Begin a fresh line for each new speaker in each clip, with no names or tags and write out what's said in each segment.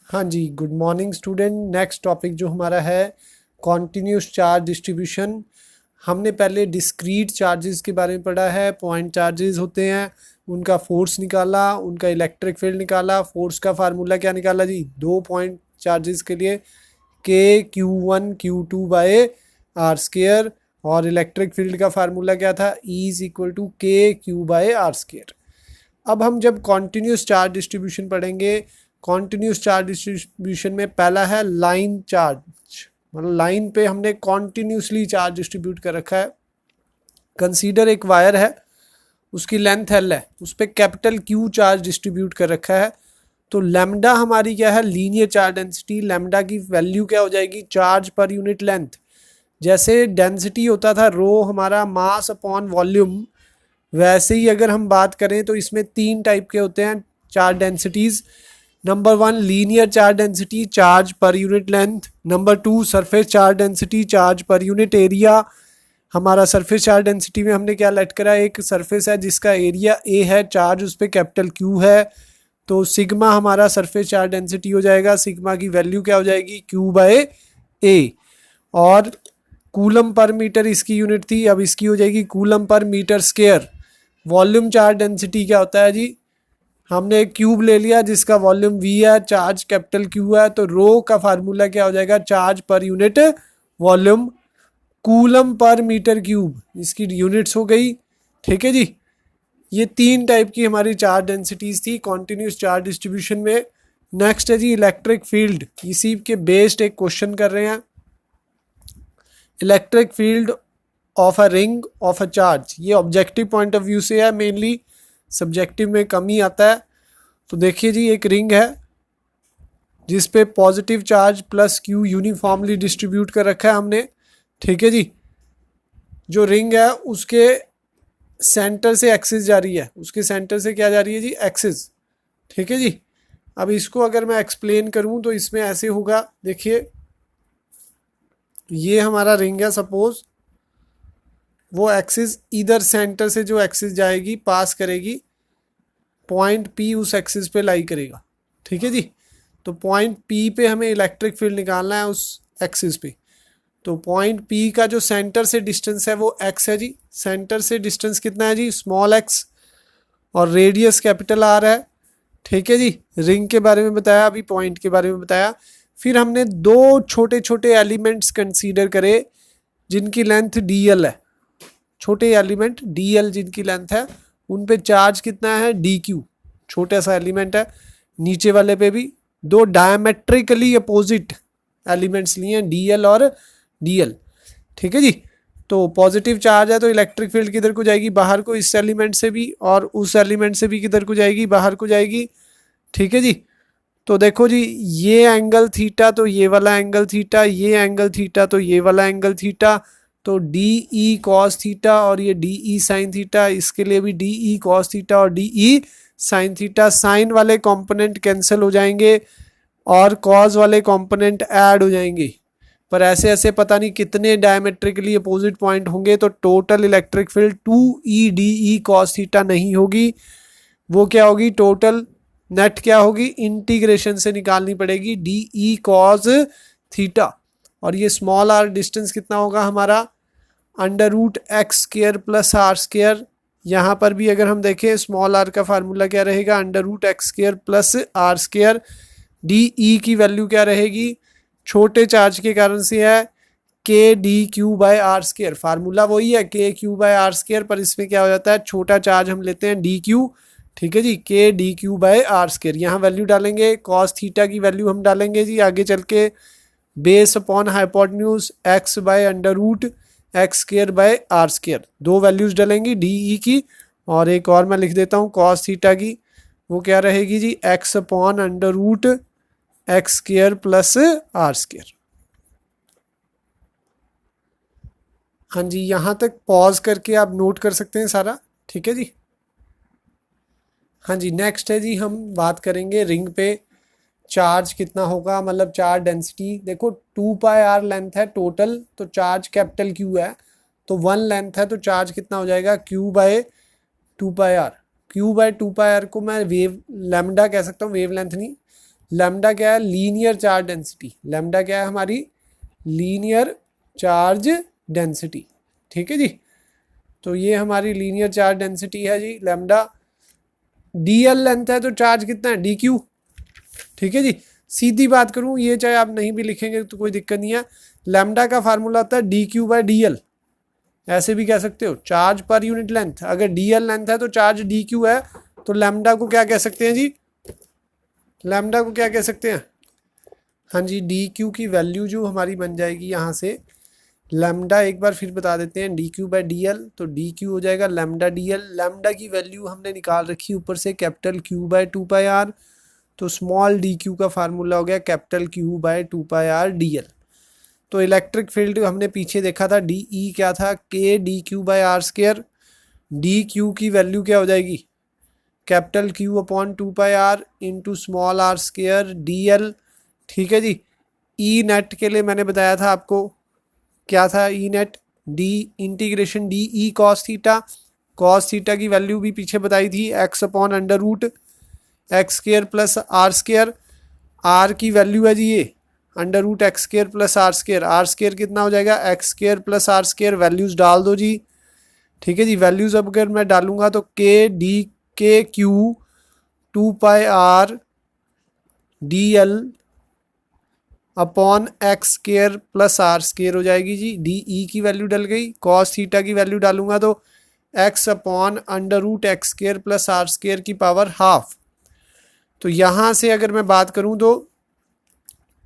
हाँ जी, good morning student. Next topic जो हमारा है कॉन्टिन्यूस चार्ज डिस्ट्रीब्यूशन। हमने पहले डिस्क्रीट चार्जेस के बारे में पढ़ा है। पॉइंट चार्जेस होते हैं, उनका फोर्स निकाला, उनका इलेक्ट्रिक फील्ड निकाला। फोर्स का फार्मूला क्या निकाला जी? 2 पॉइंट चार्जेस के लिए K Q1 Q2/r²। और इलेक्ट्रिक फील्ड का फार्मूला क्या था? E=KQ/r²। अब हम जब कॉन्टिन्यूस चार्ज डिस्ट्रीब्यूशन पढ़ेंगे, कॉन्टिन्यूस चार्ज डिस्ट्रीब्यूशन में पहला है लाइन चार्ज, मतलब लाइन पे हमने कॉन्टिन्यूसली चार्ज डिस्ट्रीब्यूट कर रखा है। कंसीडर एक वायर है, उसकी लेंथ L है, उस पर कैपिटल Q चार्ज डिस्ट्रीब्यूट कर रखा है। तो लैम्डा हमारी क्या है? Linear charge density. लैम्डा की वैल्यू क्या हो जाएगी? Charge per unit length. जैसे डेंसिटी होता था रो हमारा मास अपॉन वॉल्यूम, वैसे ही अगर हम बात करें तो इसमें 3 टाइप के होते हैं charge densities. Number 1 linear charge density, charge per unit length. Number 2 surface charge density, charge per unit area. हमारा सरफेस चार्ज डेंसिटी में हमने क्या लेट करा? एक सरफेस है जिसका एरिया ए है, चार्ज उस पर कैपिटल क्यू है, तो सिग्मा हमारा सरफेस चार्ज डेंसिटी हो जाएगा। सिग्मा की वैल्यू क्या हो जाएगी? Q/A। और कूलम पर मीटर इसकी यूनिट थी, अब इसकी हो जाएगी coulomb per metre square. Volume charge density क्या होता है जी? हमने एक क्यूब ले लिया जिसका वॉल्यूम V है, चार्ज कैपिटल Q है, तो रो का फार्मूला क्या हो जाएगा? Charge per unit volume coulomb per metre cube, इसकी यूनिट्स हो गई। ठीक है जी। ये 3 टाइप की हमारी चार्ज डेंसिटीज थी कॉन्टिन्यूस चार्ज डिस्ट्रीब्यूशन में। नेक्स्ट है जी इलेक्ट्रिक फील्ड। इसी के बेस्ड एक क्वेश्चन कर रहे हैं, electric field of a ring of a charge. ये ऑब्जेक्टिव पॉइंट ऑफ व्यू से है, मेनली सब्जेक्टिव में कम ही आता है। तो देखिए जी, एक रिंग है जिस पे positive charge plus Q uniformly distribute कर रखा है हमने। ठीक है जी। जो रिंग है उसके सेंटर से एक्सिस जा रही है, उसके सेंटर से क्या जा रही है जी? एक्सिस। ठीक है जी। अब इसको अगर मैं एक्सप्लेन करूं तो इसमें ऐसे होगा, देखिए ये हमारा रिंग है, सपोज वो एक्सिस इधर सेंटर से जो एक्सिस जाएगी पास करेगी, पॉइंट P उस एक्सिस पे लाई करेगा। ठीक है जी। तो पॉइंट P पे हमें इलेक्ट्रिक फील्ड निकालना है उस एक्सिस पे। तो पॉइंट P का जो सेंटर से डिस्टेंस है वो x है जी। सेंटर से डिस्टेंस कितना है जी? Small x। और रेडियस कैपिटल R है। ठीक है जी। रिंग के बारे में बताया, अभी पॉइंट के बारे में बताया। फिर हमने 2 छोटे छोटे एलिमेंट्स कंसीडर करे जिनकी लेंथ dl है। छोटे एलिमेंट dl जिनकी लेंथ है, उन पे चार्ज कितना है? dq। छोटा सा एलिमेंट है। नीचे वाले पे भी 2 डायमेट्रिकली अपोजिट एलिमेंट्स लिए हैं, dl और dl। ठीक है जी। तो पॉजिटिव चार्ज है तो इलेक्ट्रिक फील्ड किधर को जाएगी? बाहर को, इस एलिमेंट से भी, और उस एलिमेंट से भी किधर को जाएगी? बाहर को जाएगी। ठीक है जी। तो देखो जी, ये एंगल थीटा तो ये वाला एंगल थीटा, ये एंगल थीटा तो ये वाला एंगल थीटा। तो डी ई कॉस थीटा और ये डी ई साइन थीटा, इसके लिए भी डी ई कॉस थीटा और d E sine theta. Sine वाले कंपोनेंट कैंसिल हो जाएंगे और कॉस वाले कंपोनेंट ऐड हो जाएंगे। पर ऐसे ऐसे पता नहीं कितने डायमेट्रिकली अपोजिट पॉइंट होंगे, तो total electric field 2E/DE cos theta नहीं होगी। वो क्या होगी? टोटल नेट क्या होगी? इंटीग्रेशन से निकालनी पड़ेगी, DE cos थीटा। और ये स्मॉल r डिस्टेंस कितना होगा हमारा? √x² + r²। यहाँ पर भी अगर हम देखें स्मॉल r का फार्मूला क्या रहेगा? √x² + r²। DE की वैल्यू क्या रहेगी? छोटे चार्ज के कारण से है KdQ/r²। फार्मूला वही है KQ/r², पर इसमें क्या हो जाता है? छोटा चार्ज हम लेते हैं dq। ठीक है जी। KdQ/r²। यहाँ वैल्यू डालेंगे, कॉस थीटा की वैल्यू हम डालेंगे जी आगे चल के, base upon hypotenuse x/√x²/r²। 2 values डालेंगी DE की, और एक और मैं लिख देता हूँ कॉस थीटा की। वो क्या रहेगी जी? x/√x² + r²। हाँ जी, यहाँ तक पॉज करके आप नोट कर सकते हैं सारा। ठीक है जी। हाँ जी, नेक्स्ट है जी, हम बात करेंगे रिंग पे चार्ज कितना होगा, मतलब चार्ज डेंसिटी। देखो 2πr लेंथ है टोटल, तो चार्ज कैपिटल Q है, तो 1 लेंथ है तो चार्ज कितना हो जाएगा? Q/2πr। Q/2πr को मैं वेव लैम्डा कह सकता हूँ, वेव लेंथ नहीं, लैम्डा क्या है, लीनियर चार्ज डेंसिटी, लैम्डा क्या है हमारी, लीनियर चार्ज डेंसिटी, ठीक है जी। तो ये हमारी लीनियर चार्ज डेंसिटी है जी लैम्डा। डी एल लेंथ है तो चार्ज कितना है, डी क्यू, ठीक है जी। सीधी बात करूं, ये चाहे आप नहीं भी लिखेंगे तो कोई दिक्कत नहीं है, लैम्डा का फार्मूला होता है d q by d l, ऐसे भी कह सकते हो, चार्ज पर यूनिट लेंथ। अगर डी एल लेंथ है तो चार्ज डी क्यू है, तो लैम्डा को क्या कह सकते हैं जी, लैम्डा को क्या कह सकते हैं, हाँ जी, डी क्यू की वैल्यू जो हमारी बन जाएगी यहाँ से, लैम्डा एक बार फिर बता देते हैं, d q by d l, तो डी क्यू हो जाएगा लैम्डा डी एल। लैम्डा की वैल्यू हमने निकाल रखी ऊपर से capital q by two pi r, तो स्मॉल डी क्यू का फार्मूला हो गया capital q by two pi r d l. तो इलेक्ट्रिक फील्ड हमने पीछे देखा था, डी ई क्या था, k d q by r square, d q की वैल्यू क्या हो जाएगी, capital q upon two pi r into small r square d l, ठीक है जी। ई नेट के लिए मैंने बताया था आपको, क्या था E net, d integration d E cos theta, cos theta की वैल्यू भी पीछे बताई थी, x upon under root x square plus are square, R की वैल्यू है जी ये under root x square plus are square, R square कितना हो जाएगा, x square plus are square, values डाल दो जी, ठीक है जी। वैल्यूज अब अगर मैं डालूंगा तो के डी के q two pi r d l upon x square plus are square हो जाएगी जी, डी ई की वैल्यू डल गई, कॉस थीटा की वैल्यू डालूंगा तो x upon under root x square plus are square की पावर हाफ। तो यहाँ से अगर मैं बात करूँ तो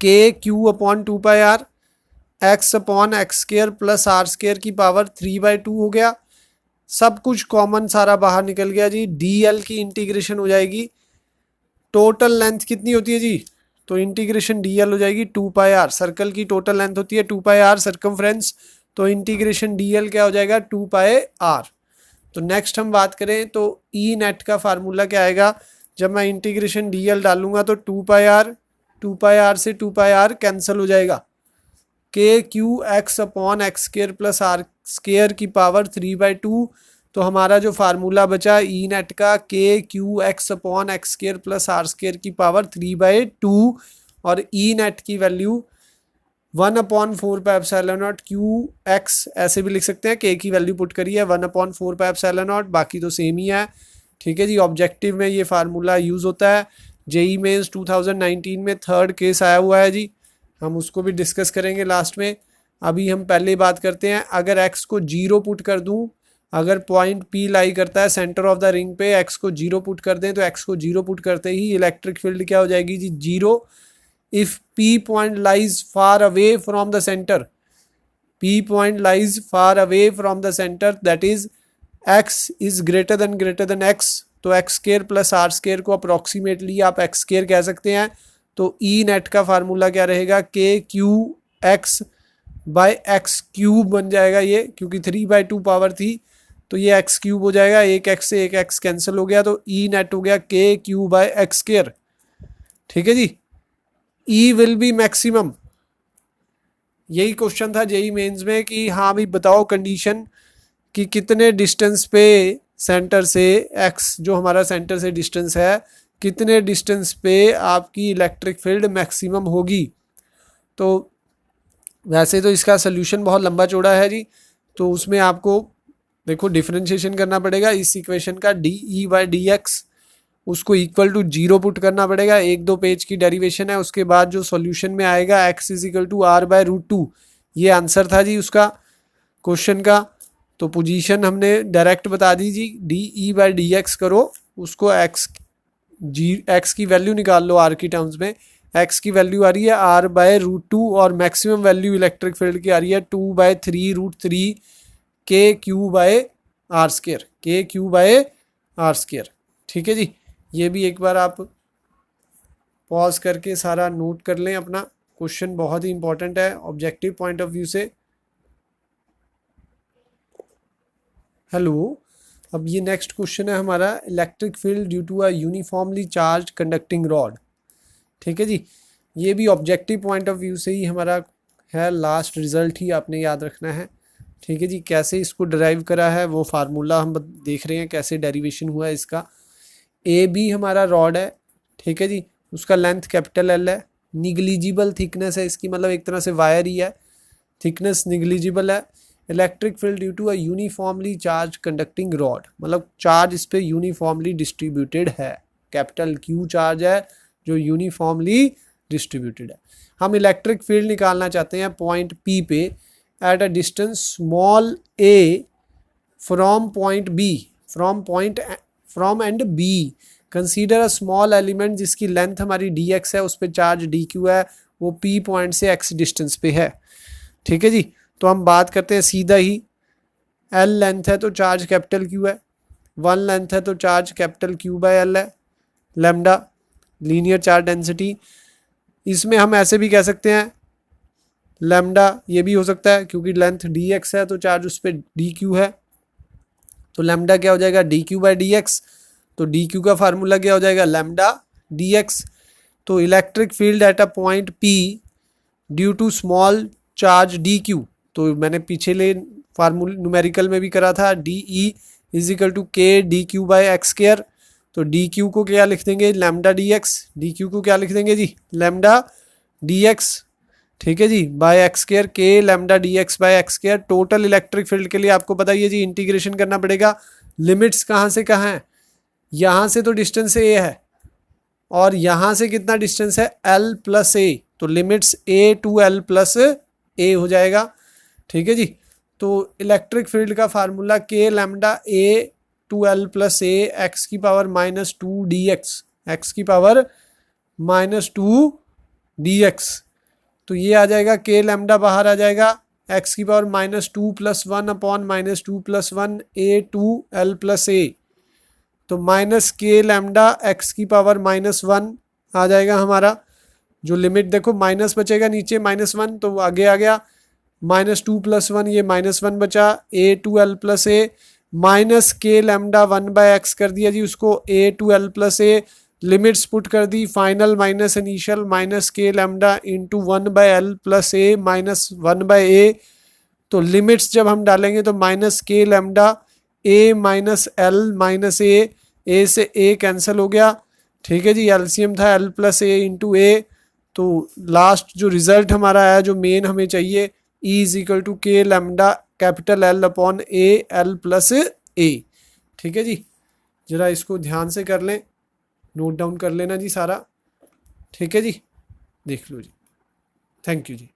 k q upon two pi r x upon x square plus are square की पावर 3/2 हो गया, सब कुछ कॉमन सारा बाहर निकल गया जी। डी एल की इंटीग्रेशन हो जाएगी, टोटल लेंथ कितनी होती है जी, तो इंटीग्रेशन डी एल हो जाएगी टू पाई आर, सर्कल की टोटल लेंथ होती है टू पाई आर सर्कमफ्रेंस, तो इंटीग्रेशन डी एल क्या हो जाएगा, टू पाई आर। तो नेक्स्ट हम बात करें तो ई नेट का फार्मूला क्या आएगा, जब मैं इंटीग्रेशन डी एल डालूंगा तो टू पाई आर से टू पाई आर कैंसिल हो जाएगा, k q x upon x square plus are square की पावर 3/2, तो हमारा जो फार्मूला बचा ई नेट का k q x upon x square plus are square की पावर 3/2, और ई नेट की value 1/4 pi epsilon naught q x, ऐसे भी लिख सकते हैं, के की वैल्यू पुट करिए 1/4 पाई एप्सिलॉन नॉट, बाकी तो सेम ही है, ठीक है जी। ऑब्जेक्टिव में ये फार्मूला यूज़ होता है, जेई मेंस 2019 में थर्ड केस आया हुआ है जी, हम उसको भी डिस्कस करेंगे लास्ट में। अभी हम पहले बात करते हैं, अगर एक्स को 0 पुट कर दूं, अगर पॉइंट पी लाई करता है सेंटर ऑफ द रिंग पे, एक्स को 0 पुट कर दें, तो एक्स को 0 पुट करते ही इलेक्ट्रिक फील्ड क्या हो जाएगी जी, 0। If P point lies far away from the centre, P point lies far away from the centre, that is x is greater than x, तो x square plus are square को approximately आप x square कह सकते हैं। तो ई net का formula क्या रहेगा, k q x by x cube बन जाएगा ये, क्योंकि 3/2 पावर थी तो ये एक्स क्यूब हो जाएगा, एक एक्स से एक एक्स कैंसिल हो गया, तो ई नेट हो गया के क्यू बाय एक्स स्केयर, ठीक है जी। ई विल बी मैक्सिमम, यही क्वेश्चन था जेई मेंस में कि हाँ भाई बताओ कंडीशन कि कितने डिस्टेंस पे सेंटर से एक्स जो हमारा सेंटर से डिस्टेंस है, कितने डिस्टेंस पे आपकी इलेक्ट्रिक फील्ड मैक्सिमम होगी। तो वैसे तो इसका सोल्यूशन बहुत लंबा चौड़ा है जी, तो उसमें आपको देखो डिफरेंशिएशन करना पड़ेगा इस इक्वेशन का, D E by d x, उसको इक्वल टू 0 पुट करना पड़ेगा, 1-2 पेज की डेरिवेशन है, उसके बाद जो सॉल्यूशन में आएगा x is equal to r by root 2, ये आंसर था जी उसका क्वेश्चन का। तो पोजीशन हमने डायरेक्ट बता दी जी, d E by d x करो, उसको एक्स की वैल्यू निकाल लो आर की टर्म्स में, एक्स की वैल्यू आ रही है आर बाय रूट 2 और मैक्सिमम वैल्यू इलेक्ट्रिक फील्ड की आ रही है 2/3 रूट 3 के क्यू बाय आर स्केयर, के क्यू बाय आर स्केयर, ठीक है जी। ये भी एक बार आप पॉज करके सारा नोट कर लें अपना, क्वेश्चन बहुत ही इंपॉर्टेंट है ऑब्जेक्टिव पॉइंट ऑफ व्यू से। हेलो, अब ये नेक्स्ट क्वेश्चन है हमारा, electric field due to a uniformly charge conducting rod, ठीक है जी। ये भी ऑब्जेक्टिव पॉइंट ऑफ व्यू से ही हमारा है, लास्ट रिजल्ट ही आपने याद रखना है, ठीक है जी। कैसे इसको डिराइव करा है वो फार्मूला हम देख रहे हैं, कैसे डेरिवेशन हुआ है इसका। ए बी हमारा रॉड है, ठीक है जी, उसका लेंथ कैपिटल एल है, निग्लिजिबल थिकनेस है इसकी, मतलब एक तरह से वायर ही है, थिकनेस निग्लिजिबल है। Electric field due to a uniformly charge conducting rod, मतलब चार्ज इस पे यूनिफॉर्मली डिस्ट्रीब्यूटेड है, कैपिटल क्यू चार्ज है जो यूनिफॉर्मली डिस्ट्रीब्यूटेड है। हम इलेक्ट्रिक फील्ड निकालना चाहते हैं पॉइंट पी पे at a distance small a from point b, from end b. Consider a small element जिसकी लेंथ हमारी डी एक्स है, उस पर चार्ज डी क्यू है, वो पी पॉइंट से एक्स डिस्टेंस पे है। ठीक है जी, तो हम बात करते हैं सीधा ही। एल लेंथ है तो चार्ज कैपिटल क्यू है, 1 लेंथ है तो charge capital q by L है, लैम्डा लीनियर चार्ज डेंसिटी। इसमें हम ऐसे भी कह सकते हैं लैम्डा, ये भी हो सकता है क्योंकि लेंथ डी एक्स है तो चार्ज उस पर डी क्यू है, तो लैम्डा क्या हो जाएगा d q by d x. तो डी क्यू का फार्मूला क्या हो जाएगा लैम्डा डी एक्स। तो electric field at a point P due to small charge d q, तो मैंने पिछले फार्मूला न्यूमेरिकल में भी करा था, d E is equal to K d q by x square. तो डी क्यू को क्या लिख देंगे lambda d x, d q को क्या लिख देंगे जी लैम्डा डी एक्स। ठीक है जी, by x square k lambda d x by x square. Total electric field के लिए आपको बताइए जी इंटीग्रेशन करना पड़ेगा। लिमिट्स कहाँ से कहाँ है, यहाँ से तो डिस्टेंस ए है और यहाँ से कितना डिस्टेंस है एल प्लस ए, तो limits a to L plus a हो जाएगा। ठीक है जी, तो इलेक्ट्रिक फील्ड का formula K lambda a to L plus a x की power minus two d x, x की power minus two d x. तो ये आ जाएगा के लैम्डा बाहर आ जाएगा, एक्स की power minus two plus one upon minus two plus one a to L plus a. तो माइनस के लैम्डा एक्स की पावर माइनस वन आ जाएगा हमारा। जो लिमिट देखो माइनस बचेगा नीचे माइनस वन, तो आगे आ गया माइनस टू प्लस वन, ये माइनस वन बचा, a to L plus a minus K lambda one by x कर दिया जी उसको a to L plus a. Limits put कर दी, final minus initial minus K lambda into one by L plus a minus one by a. तो limits जब हम डालेंगे तो minus K lambda a minus L minus a से a cancel हो गया। ठीक है जी, एलसीएम था एल प्लस ए इंटू ए। तो लास्ट जो रिजल्ट हमारा आया जो मेन हमें चाहिए E is equal to K lambda capital L upon a L plus a. ठीक है जी, जरा इसको ध्यान से कर लें, नोट डाउन कर लेना जी सारा। ठीक है जी, देख लो जी, थैंक यू जी।